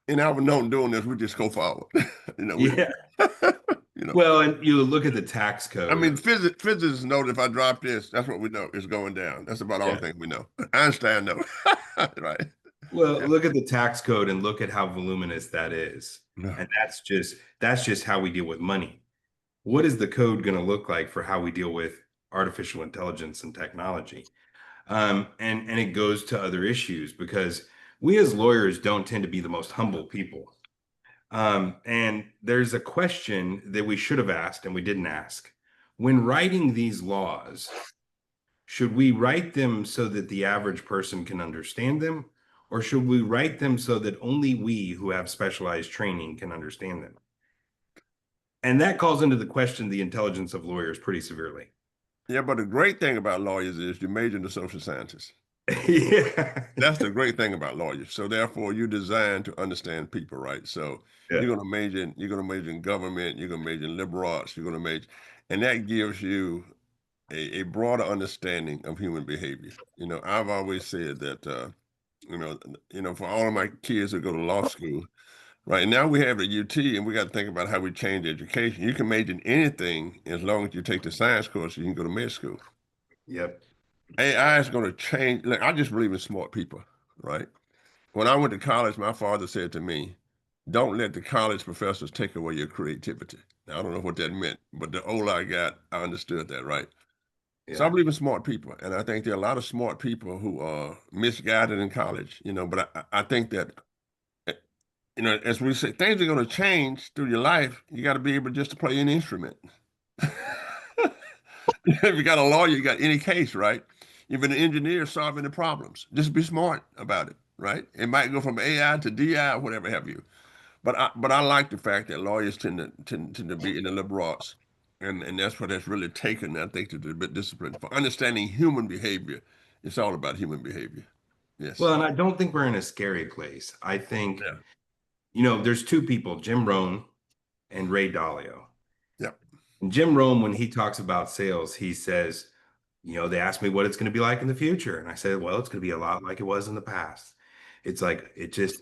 in our not doing this, we just go forward. Yeah. Well, and you look at the tax code. I mean, physicists know that if I drop this, that's what we know. It's going down. That's about all the thing we know. Einstein knows. Right. Well, look at the tax code and look at how voluminous that is. Yeah. And that's just how we deal with money. What is the code going to look like for how we deal with artificial intelligence and technology? And it goes to other issues, because we as lawyers don't tend to be the most humble people. And there's a question that we should have asked and we didn't ask. When writing these laws, should we write them so that the average person can understand them? Or should we write them so that only we who have specialized training can understand them? And that calls into the question the intelligence of lawyers pretty severely. Yeah, but the great thing about lawyers is you major in the social sciences. Yeah. That's the great thing about lawyers. So therefore, you're designed to understand people, right? So you're going to major in government, you're going to major in liberal arts, you're going to major, and that gives you a broader understanding of human behavior. I've always said that for all of my kids who go to law school, right now we have a UT, and we got to think about how we change education. You can major in anything as long as you take the science course. You can go to med school. Yep. AI is going to change. Look, I just believe in smart people, right? When I went to college, my father said to me, "Don't let the college professors take away your creativity." Now, I don't know what that meant, but the older I got, I understood that, right? So I believe in smart people, and I think there are a lot of smart people who are misguided in college, but I think that, as we say, things are going to change through your life. You got to be able just to play any instrument. If you got a lawyer, you got any case, right? You've been an engineer solving the problems. Just be smart about it, right? It might go from AI to DI, or whatever have you. But I like the fact that lawyers tend to be in the liberal arts. And that's what has really taken, I think, to the discipline for understanding human behavior. It's all about human behavior. Yes. Well, and I don't think we're in a scary place. I think, there's two people, Jim Rohn and Ray Dalio. Yeah. And Jim Rohn, when he talks about sales, he says, they asked me what it's going to be like in the future. And I said, well, it's going to be a lot like it was in the past. It's like, it just,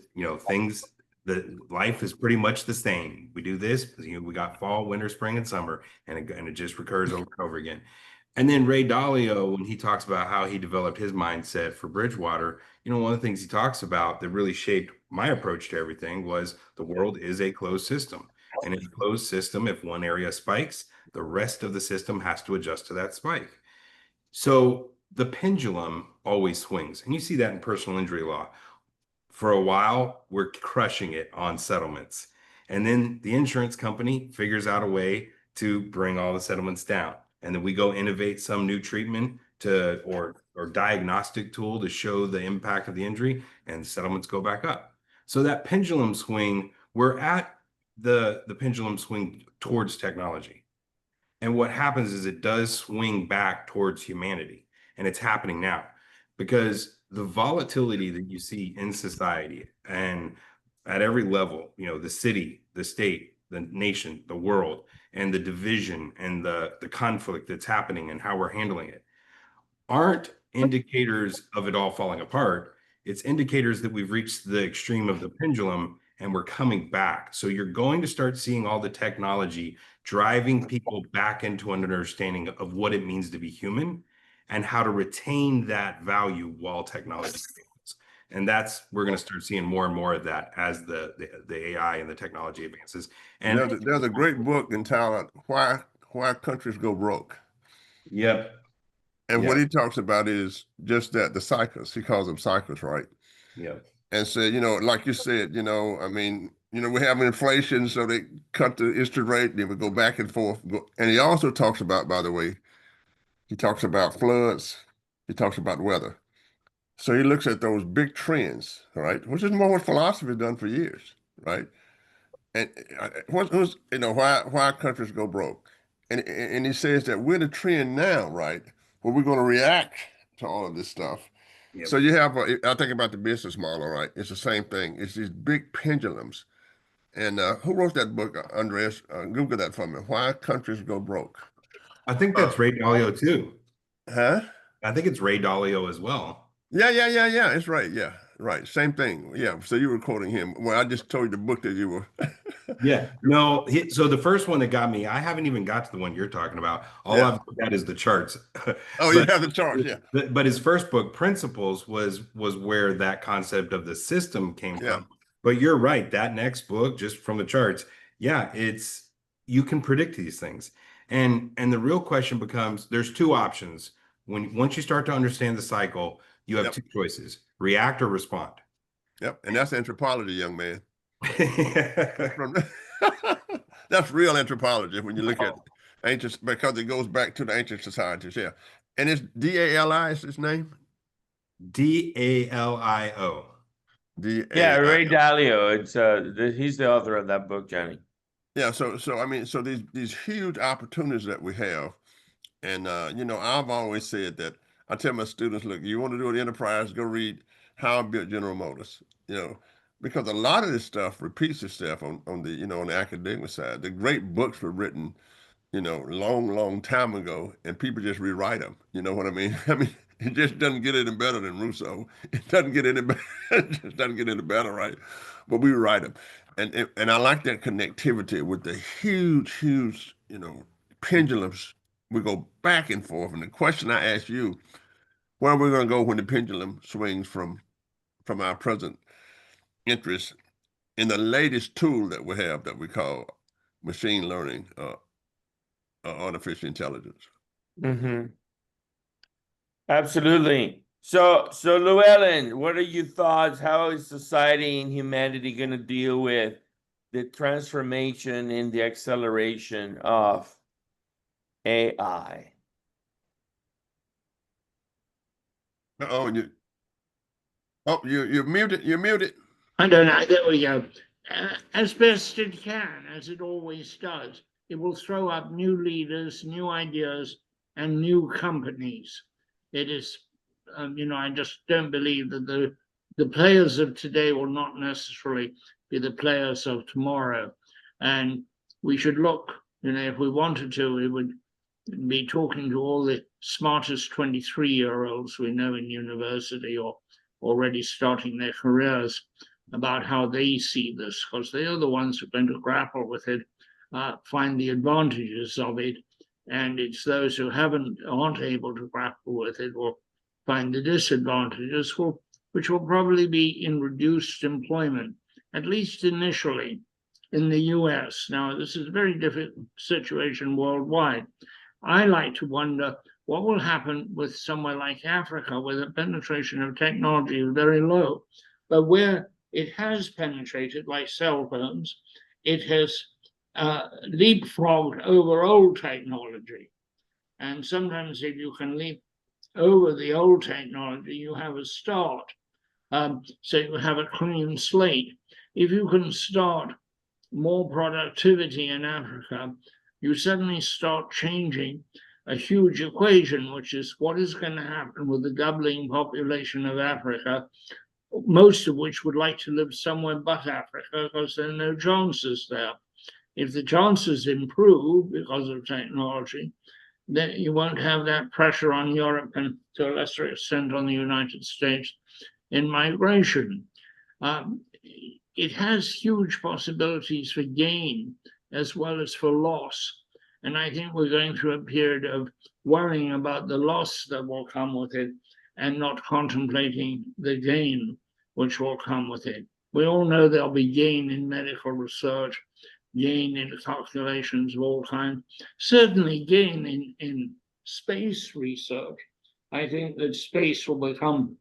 life is pretty much the same. We do this, we got fall, winter, spring, and summer, and it just recurs over and over again. And then Ray Dalio, when he talks about how he developed his mindset for Bridgewater, one of the things he talks about that really shaped my approach to everything was the world is a closed system. And in a closed system, if one area spikes, the rest of the system has to adjust to that spike. So the pendulum always swings. And you see that in personal injury law. For a while, we're crushing it on settlements. And then the insurance company figures out a way to bring all the settlements down. And then we go innovate some new treatment or diagnostic tool to show the impact of the injury, and the settlements go back up. So that pendulum swing, we're at the pendulum swing towards technology. And what happens is it does swing back towards humanity. And it's happening now, because the volatility that you see in society and at every level, the city, the state, the nation, the world, and the division and the conflict that's happening and how we're handling it aren't indicators of it all falling apart. It's indicators that we've reached the extreme of the pendulum and we're coming back. So you're going to start seeing all the technology driving people back into an understanding of what it means to be human and how to retain that value while technology advances. And we're going to start seeing more and more of that as the AI and the technology advances. And there's a great book entitled Why Countries Go Broke. Yep. And Yeah. what he talks about is just that, the cycles. He calls them cycles, right? Yeah. And so, like you said, I mean, we have inflation, so they cut the interest rate, then we go back and forth. And he also talks about, by the way, he talks about floods, he talks about weather. So he looks at those big trends, right? Which is more what philosophy has done for years, right? And what's why countries go broke, and he says that we're the trend now, right? Where we're going to react to all of this stuff. Yep. So you have, I think about the business model, right? It's the same thing. It's these big pendulums. And who wrote that book, Andreas? Google that for me. Why countries go broke? I think that's Ray Dalio too. Huh? I think it's Ray Dalio as well. Yeah. It's right. Yeah, right. Same thing. Yeah. So you were quoting him. Well, I just told you the book that you were. Yeah. No, so the first one that got me, I haven't even got to the one you're talking about. All Yeah. I've got is the charts. Oh, you have the chart. Yeah. But his first book, Principles, was where that concept of the system came Yeah. from. But you're right, that next book, just from the charts, yeah, it's you can predict these things. And the real question becomes there's two options. Once you start to understand the cycle, you have Yep. two choices: react or respond. Yep. And that's anthropology, young man. That's real anthropology when you look at ancient, because it goes back to the ancient societies. Yeah. And it's Dali is his name? Dalio. Yeah, D-A-I. Ray Dalio. He's the author of that book, Johnny. Yeah, so I mean, so these huge opportunities that we have, and I've always said that I tell my students, look, you want to do an enterprise, go read How I Built General Motors, because a lot of this stuff repeats itself on the on the academic side. The great books were written, long time ago, and people just rewrite them. You know what I mean? I mean, it just doesn't get any better than Rousseau. It doesn't get any better. It just doesn't get any better, right? But we write them, and I like that connectivity with the huge, pendulums. We go back and forth, and the question I ask you, where are we going to go when the pendulum swings from our present interest in the latest tool that we have that we call machine learning, artificial intelligence? Mm-hmm. Absolutely. So Llewellyn, what are your thoughts? How is society and humanity going to deal with the transformation and the acceleration of AI? Oh, you're muted. You're muted. I don't know. There we go. As best it can, as it always does, it will throw up new leaders, new ideas, and new companies. It is, I just don't believe that the players of today will not necessarily be the players of tomorrow. And we should look, if we wanted to, we would be talking to all the smartest 23-year-olds we know in university or already starting their careers about how they see this, because they are the ones who are going to grapple with it, find the advantages of it, and it's those who aren't able to grapple with it or find the disadvantages, which will probably be in reduced employment, at least initially in the US. Now, this is a very different situation worldwide. I like to wonder what will happen with somewhere like Africa, where the penetration of technology is very low, but where it has penetrated, like cell phones, it has leapfrogged over old technology. And sometimes if you can leap over the old technology, you have a start. So you have a clean slate. If you can start more productivity in Africa, you suddenly start changing a huge equation, which is what is going to happen with the doubling population of Africa, most of which would like to live somewhere but Africa because there are no chances there. If the chances improve because of technology, then you won't have that pressure on Europe and to a lesser extent on the United States in migration. It has huge possibilities for gain as well as for loss. And I think we're going through a period of worrying about the loss that will come with it and not contemplating the gain which will come with it. We all know there'll be gain in medical research, gain in calculations of all kinds, certainly gain in space research. I think that space will become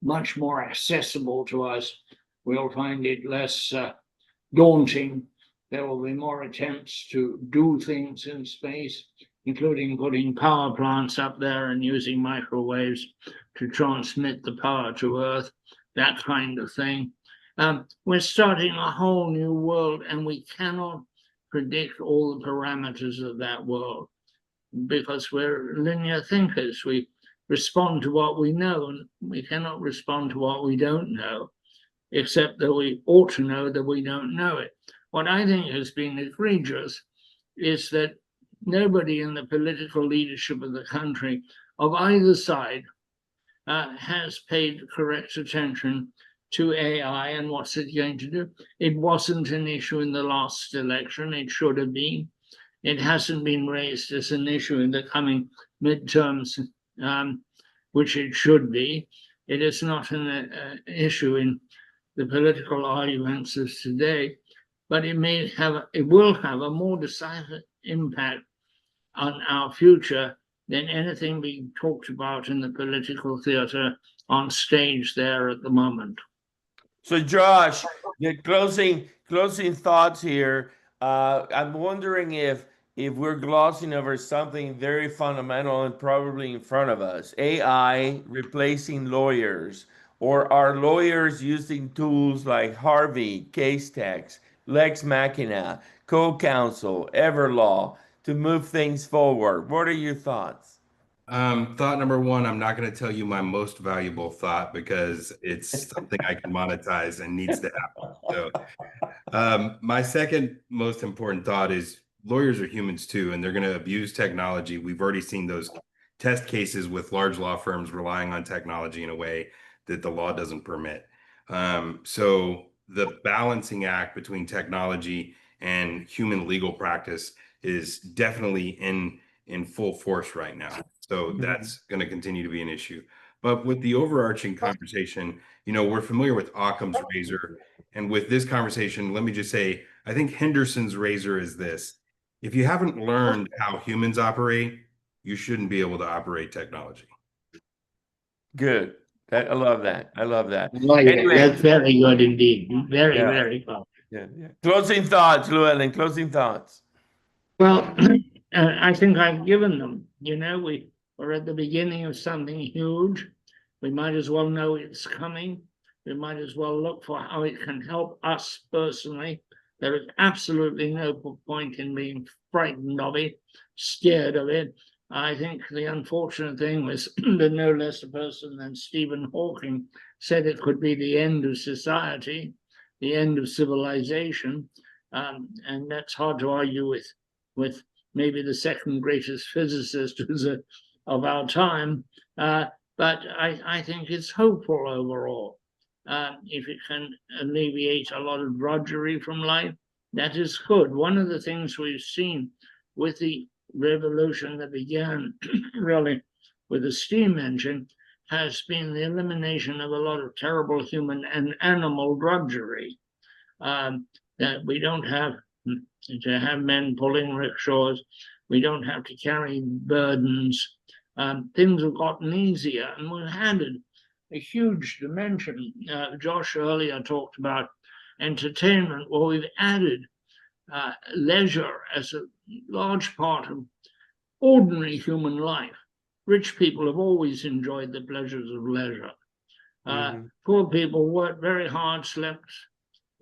much more accessible to us. We'll find it less daunting. There will be more attempts to do things in space, including putting power plants up there and using microwaves to transmit the power to Earth, that kind of thing. We're starting a whole new world, and we cannot predict all the parameters of that world because we're linear thinkers. We respond to what we know, and we cannot respond to what we don't know, except that we ought to know that we don't know it. What I think has been egregious is that nobody in the political leadership of the country of either side has paid correct attention to AI and what's it going to do. It wasn't an issue in the last election. It should have been. It hasn't been raised as an issue in the coming midterms, which it should be. It is not an issue in the political arguments of today, but it will have a more decisive impact on our future than anything being talked about in the political theater on stage there at the moment. So Josh, the closing thoughts here. I'm wondering if we're glossing over something very fundamental and probably in front of us. AI replacing lawyers, or are lawyers using tools like Harvey, Casetext, Lex Machina, Co-Counsel, Everlaw to move things forward? What are your thoughts? Thought number one, I'm not going to tell you my most valuable thought because it's something I can monetize and needs to happen. So, my second most important thought is lawyers are humans too, and they're going to abuse technology. We've already seen those test cases with large law firms relying on technology in a way that the law doesn't permit. So the balancing act between technology and human legal practice is definitely in full force right now. So that's going to continue to be an issue. But with the overarching conversation, we're familiar with Occam's razor. And with this conversation, let me just say, I think Henderson's razor is this. If you haven't learned how humans operate, you shouldn't be able to operate technology. Good. I love that. I love that. Anyway, that's very good indeed. Very, very good. Yeah. Closing thoughts, Llewellyn, closing thoughts. Well, I think I've given them. We're at the beginning of something huge. We might as well know it's coming. We might as well look for how it can help us personally. There is absolutely no point in being frightened of it, scared of it. I think the unfortunate thing was that no less a person than Stephen Hawking said it could be the end of society, the end of civilization, and that's hard to argue with maybe the second greatest physicist of our time. But I think it's hopeful overall. If it can alleviate a lot of drudgery from life, that is good. One of the things we've seen with the revolution that began really with the steam engine has been the elimination of a lot of terrible human and animal drudgery. That we don't have to have men pulling rickshaws. We don't have to carry burdens. Things have gotten easier, and we've added a huge dimension. Josh earlier talked about entertainment. Well, we've added leisure as a large part of ordinary human life. Rich people have always enjoyed the pleasures of leisure. Poor people worked very hard, slept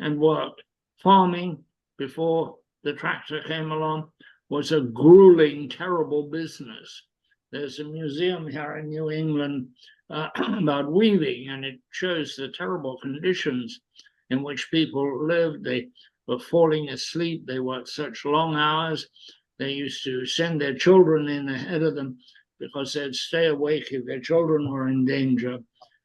and worked. Farming, before the tractor came along, was a grueling, terrible business. There's a museum here in New England about weaving, and it shows the terrible conditions in which people lived. They were falling asleep. They worked such long hours. They used to send their children in ahead of them because they'd stay awake if their children were in danger.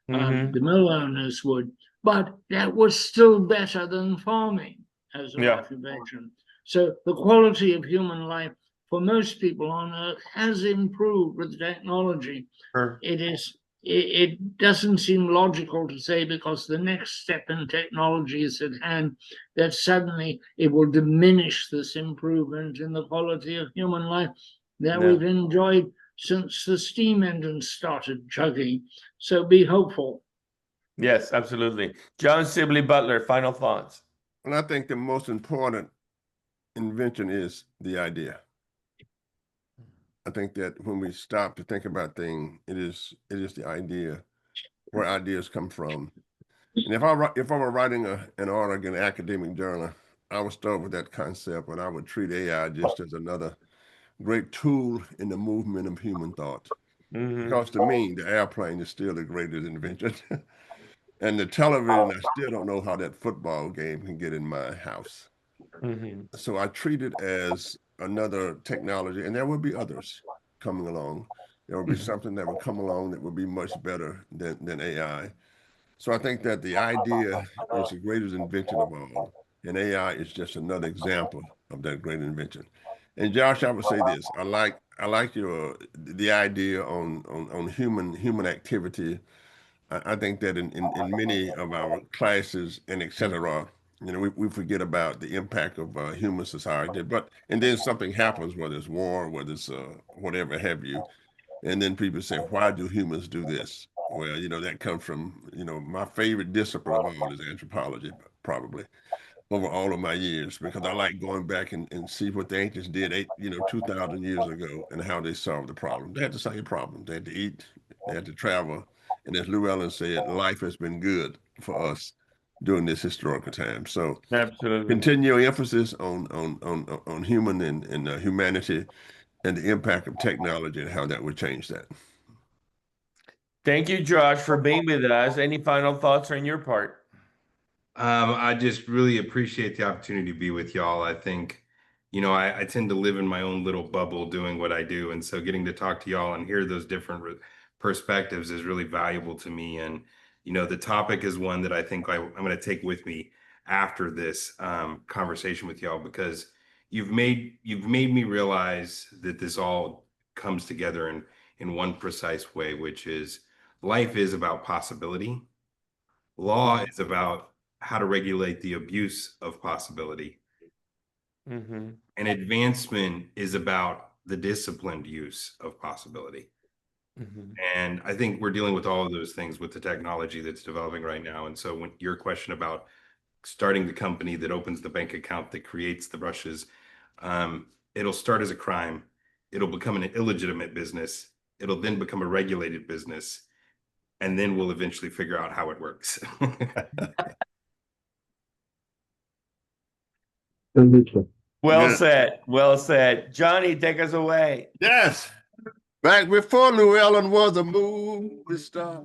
The mill owners would. But that was still better than farming as an occupation. So the quality of human life for most people on Earth has improved with technology. Sure. It doesn't seem logical to say because the next step in technology is at hand that suddenly it will diminish this improvement in the quality of human life that we've enjoyed since the steam engines started chugging. So be hopeful. Yes, absolutely. John Sibley Butler, final thoughts. And I think the most important invention is the idea. I think that when we stop to think about things, it is the idea, where ideas come from. And if I were writing an article in an academic journal, I would start with that concept, and I would treat AI just as another great tool in the movement of human thought. Because to me, the airplane is still the greatest invention. And the television, I still don't know how that football game can get in my house. So I treat it as another technology, and there will be others coming along. There will be something that will come along that will be much better than AI. So I think that the idea is the greatest invention of all, and AI is just another example of that great invention. And Josh, I would say this: I like the idea on human activity. I think that in many of our classes and et cetera, we forget about the impact of human society. And then something happens, whether it's war, whether it's whatever have you, and then people say, why do humans do this? Well, that comes from, my favorite discipline of all is anthropology, probably, over all of my years, because I like going back and see what the ancients did 2,000 years ago and how they solved the problem. They had the same problem. They had to eat, they had to travel. And as Llewellyn said, life has been good for us during this historical time. So Absolutely. continue emphasis on human and humanity and the impact of technology and how that would change that. Thank you, Josh, for being with us. Any final thoughts on your part? I just really appreciate the opportunity to be with y'all. I think, I tend to live in my own little bubble doing what I do. And so getting to talk to y'all and hear those different perspectives is really valuable to me. And, the topic is one that I think I'm going to take with me after this conversation with y'all, because you've made me realize that this all comes together in one precise way, which is life is about possibility. Law is about how to regulate the abuse of possibility. And advancement is about the disciplined use of possibility. And I think we're dealing with all of those things with the technology that's developing right now. And so when your question about starting the company that opens the bank account that creates the brushes, it'll start as a crime. It'll become an illegitimate business. It'll then become a regulated business. And then we'll eventually figure out how it works. Well said. Well said. Johnny, take us away. Yes. Back before Llewellyn was a movie star,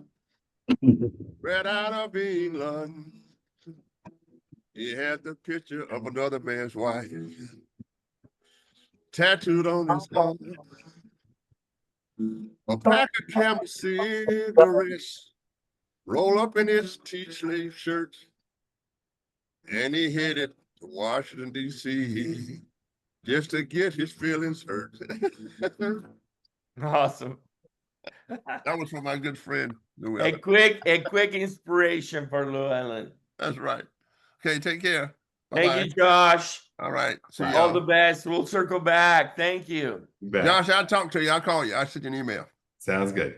right out of England, he had the picture of another man's wife tattooed on his arm. A pack of Camel cigarettes roll up in his T-sleeve shirt, and he headed to Washington, D.C. just to get his feelings hurt. Awesome. That was for my good friend, A Llewellyn. quick inspiration for Llewellyn. That's right. Okay, take care. Thank Bye-bye. you, Josh. All right. See All y'all. the best. We'll circle back. Thank you. Josh, I'll talk to you. I'll call you. I'll send you an email. Sounds good.